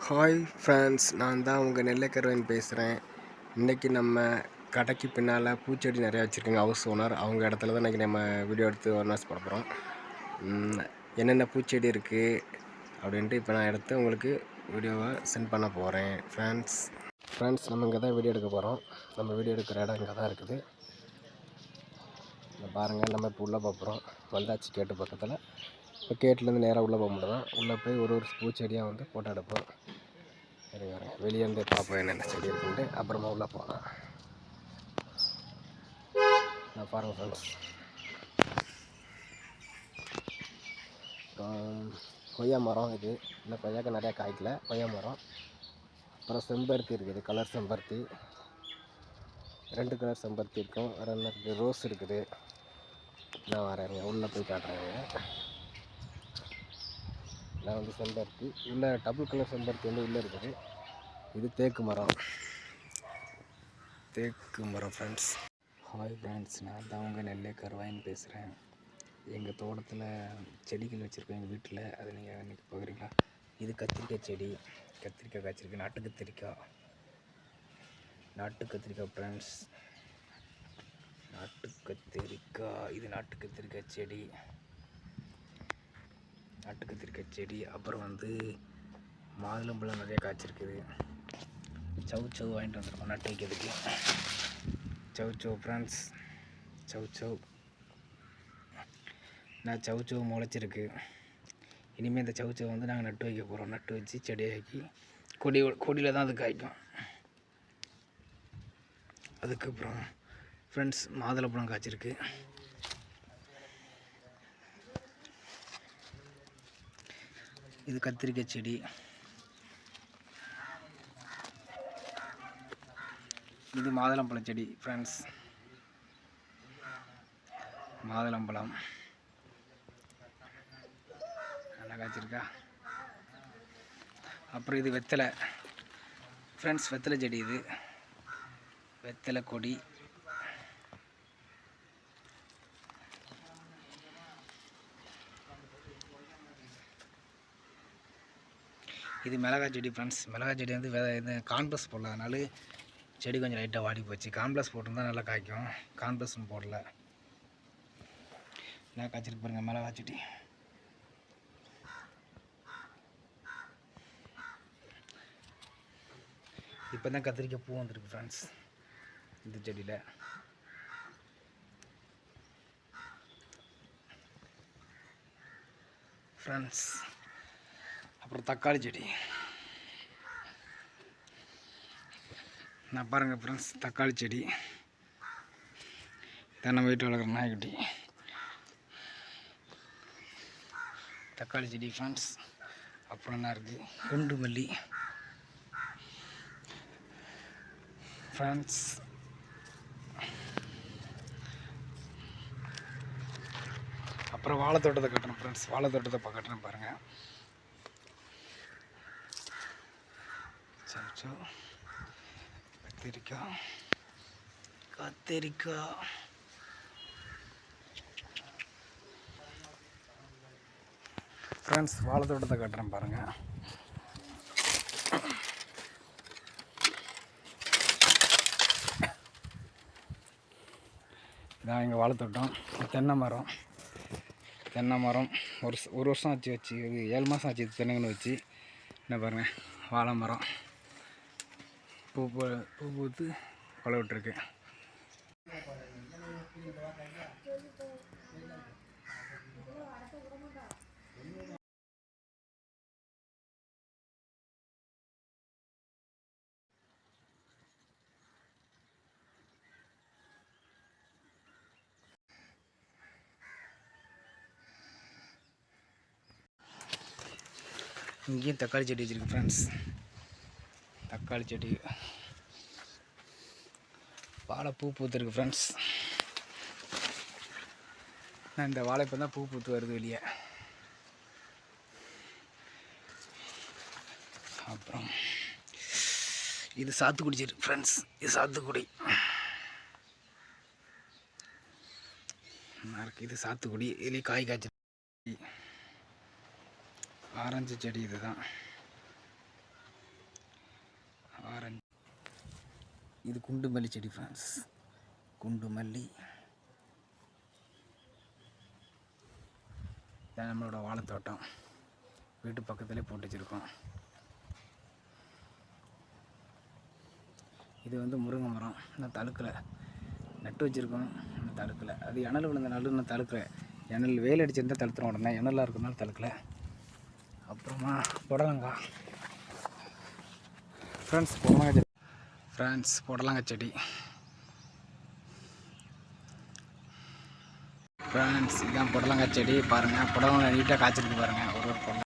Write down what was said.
Hi friends, நான் தான் உங்கள் நெல்லைக்கருவன் பேசுகிறேன். இன்றைக்கி நம்ம கடைக்கு பின்னால் பூச்செடி நிறையா வச்சுருக்கோங்க. ஹவுஸ் ஓனர் அவங்க இடத்துல தான் இன்றைக்கி நம்ம வீடியோ எடுத்து ஒர்னாஸ் போட போகிறோம். என்னென்ன பூச்செடி இருக்குது அப்படின்ட்டு இப்போ நான் எடுத்து உங்களுக்கு வீடியோவை சென்ட் பண்ண போகிறேன். ஃப்ரெண்ட்ஸ் நம்ம இங்கே தான் வீடியோ எடுக்க போகிறோம். நம்ம வீடியோ எடுக்கிற இடம் இங்கே தான் இருக்குது. பாருங்கள், நம்ம இப்போ உள்ளே போகிறோம். வந்தாச்சு கேட்டு பக்கத்தில். இப்போ கேட்லேருந்து நேராக உள்ளே போக முடியும். உள்ளே போய் ஒரு பூச்செடியாக வந்து ஃபோட்டோ எடுப்போம். சரி, வரேன். வெளியே வந்து பார்ப்போம் என்னென்ன செடி இருக்குன்ட்டு. அப்புறமா உள்ளே போகலாம். நான் பாருங்கள் ஃப்ரெண்ட்ஸ், கொய்யா மரம் இது. இல்லை, கொய்யாக்கு நிறையா காய்க்கல. கொய்யா மரம், அப்புறம் செம்பருத்தி இருக்குது. கலர் செம்பருத்தி 2 கலர் செம்பருத்தி இருக்கும். வேறு என்ன இருக்குது? ரோஸ் இருக்குது. நான் வரேங்க, உள்ளே போய் காட்டுறேங்க. நான் வந்து செம்பருத்தி உள்ளே டபுள் கலர் செம்பருத்தி வந்து உள்ளே இருக்குது. இது தேக்கு மரம் ஃப்ரெண்ட்ஸ். ஹாய் ஃப்ரெண்ட்ஸ், நான் தான் உங்கள் நெல்லைக்கருவன் பேசுகிறேன். எங்கள் தோட்டத்தில் செடிகள் வச்சுருக்கோம் எங்கள் வீட்டில். அதை நீங்கள் இன்றைக்கி பார்க்குறீங்களா? இது கத்திரிக்காய் செடி. கத்திரிக்காய் காய்ச்சிருக்கு. நாட்டு கத்திரிக்காய் ஃப்ரெண்ட்ஸ். இது நாட்டு கத்திரிக்காய் செடி. அப்புறம் வந்து மாதுளம்பழம் நிறையா காய்ச்சிருக்குது. சவு வாங்கிட்டு வந்துருக்கோம் நட்டு வைக்கிறதுக்கு. சவு ஃப்ரெண்ட்ஸ், சவு முளைச்சிருக்கு. இனிமேல் இந்த சவு வந்து நாங்கள் நட்டு வைக்க போகிறோம். நட்டு வச்சு செடியாக்கி கொடியில் தான் அது காய்க்கும். அதுக்கப்புறம் ஃப்ரெண்ட்ஸ், மாதுளப்பழம் காய்ச்சிருக்கு. இது கத்திரிக்காய் செடி. இது மாதுளம்பழம் செடி ஃப்ரெண்ட்ஸ். மாதுளம்பழம் நல்லா காய்ச்சிருக்கா. அப்புறம் இது வெத்தலை ஃப்ரெண்ட்ஸ். வெத்தலை செடி. இது வெத்தலை கொடி. இது மிளகாய் செடி ஃப்ரெண்ட்ஸ். மிளகாய் செடி வந்து இது கான்பிளஸ் போடல, அதனால செடி கொஞ்சம் லைட்டாக வாடி போச்சு. கான்பிளஸ் போட்டிருந்தா நல்லா காய்க்கும். கான்பிளஸும் போடல. என்ன காய்ச்சிருக்கு பாருங்கள் மிளகாய் செடி. இப்போ தான் கத்திரிக்காய் பூ வந்துருக்கு ஃப்ரெண்ட்ஸ் இந்த செடியில். ஃப்ரெண்ட்ஸ், அப்புறம் தக்காளி செடி. நான் பாருங்கள் ஃப்ரெண்ட்ஸ், தக்காளி செடி. இதான் நம்ம வீட்டில் வளர்க்குற நாய்க்குட்டி தக்காளி செடி ஃப்ரெண்ட்ஸ். அப்புறம் என்ன இருக்குது? குண்டு மல்லி ஃப்ரெண்ட்ஸ். அப்புறம் வாழைத்தோட்டத்தை கட்டுறேன் ஃப்ரெண்ட்ஸ். வாழைத்தோட்டத்தை கட்டுறேன் பாருங்கள். கத்திரிக்காய் ஃப்ரெண்ட்ஸ். வாழைத்தோட்டத்தை கட்டுறேன் பாருங்கள். இதான் எங்கள் வாழைத்தோட்டம். தென்னை மரம் ஒரு வருஷம் வச்சு 7 மாதம் ஆச்சு. தென்னைங்கன்னு வச்சு என்ன பாருங்கள், வாழை மரம் பூ பூத்து கொலை விட்டுருக்கு. இங்கேயும் தக்காளி செடி வச்சுருக்கு ஃப்ரெண்ட்ஸ். தக்காளி செடி வாழைப்பூ பூத்துருக்கு ஃப்ரெண்ட்ஸ். நான் இந்த வாழைப்பூ தான் பூ பூத்து வருது வெளியே. அப்புறம் இது சாத்துக்குடி செடி ஃப்ரெண்ட்ஸ். இது சாத்துக்குடி. இது சாத்துக்குடி. இதுலேயே காய் காய்ச்சி. ஆரஞ்சு செடி இதுதான். இது குண்டு மல்லி செடி ஃப்ரெண்ட்ஸ், குண்டு மல்லி. இதான் நம்மளோட வாழைத்தோட்டம், வீட்டு பக்கத்துலேயே போட்டு வச்சுருக்கோம். இது வந்து முருங்கை மரம், இன்னும் தழுக்கலை, நட்டு வச்சுருக்கோம், இன்னும் தழுக்கலை. அது இணல் விழுந்த நாள் இன்னும் தழுக்கலை. இணல் வெயில் அடிச்சிருந்தால் தழுத்துறோம் உடனே, இணலாக இருக்கிறனால தழுக்கலை. அப்புறமா புடலங்காய் ஃப்ரெண்ட்ஸ், புடலங்காய் செடி ஃப்ரெண்ட்ஸ். இதுதான் புடலங்காய் செடி பாருங்கள், புடலங்காய் நீட்டாக காய்ச்சிருக்கு பாருங்கள். ஒரு புடலங்காய்